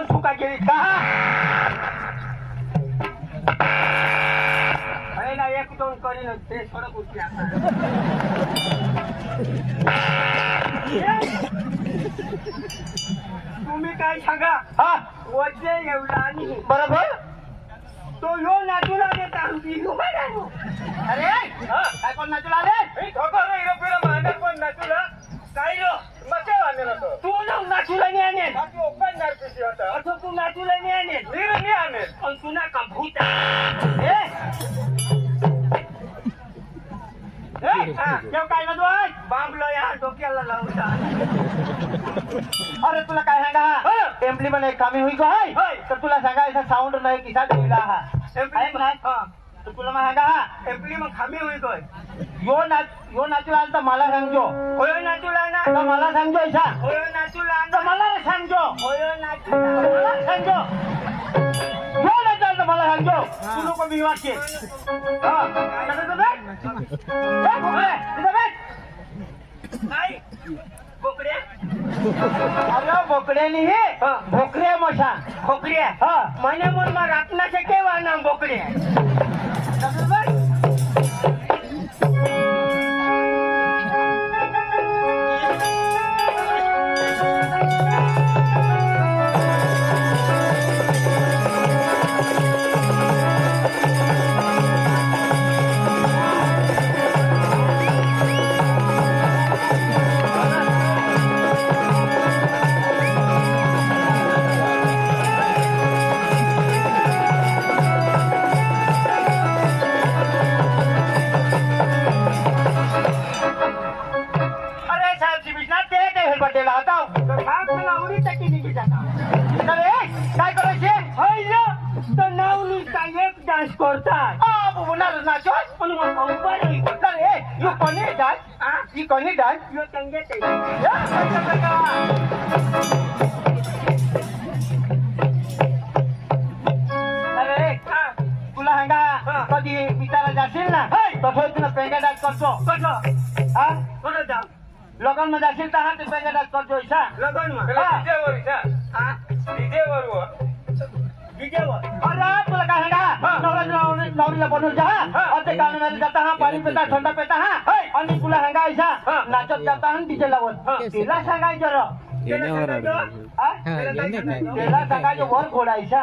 पण चुका केली का? अरे ना एक दोन करीन ते सडक उठली आता. तुम्ही काय सांगा? हा वजने एवढा आणि बरोबर तो यो नाचूला देत अरे काय कोण नाचूला आले? कोण नाचूला काय तू नाचूला नाही आणेल असं तू नाचूला नाही आणेल पण तुला का भूत काय ना तू बांबलो या डोक्याला लावता. अरे तुला काय सांगा टेम्पली पण एक कामी होई काय तर तुला सांगायचा साऊंड नाही किसा दिला हा तर तुला मग सांगा हा टेम्पली मग खामी होई काय यो नाचूला आला तर मला सांगजो होय नाचूला ना तर मला सांगजो इसा होय नाचूला तर मला सांगजो होय नाचूला मला सांगजो यो नाचूला तर मला सांगजो तू नको मी वाटते नाही बोकड्या अरे बोकड्यानी हे भोकऱ्या मशा भोकऱ्या म्हणे मग रातनाचे केव्हा ना बोकड्या काय करायचे एक डान्स करतात कोणी डान्स ही कोणी डान्स तुला सांगा कधी विचारा जाशील ना तसं तुला पेंगा डान्स करतो कसं लगन मध्ये जाशील तर हा ते पेंगा डान्स करतो इच्छा लगन अरे तुला काय सांगा नवरीला बनवून जा ते गाण्यामध्ये जाता हा पाणी पिता थंड पिता हा आणि तुला सांगायचा नाचत जाता हा डीजे लावत तिला सांगायचं त्याला सांगायचं वर खोडायचा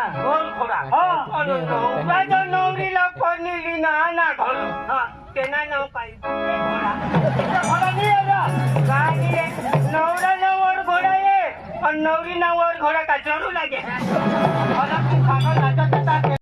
नवरीला पडलेली ना घालून त्यांना नाव पाहिजे नवरा वर घोडा ये पण नवरी ना वर घोडा का चढू लागे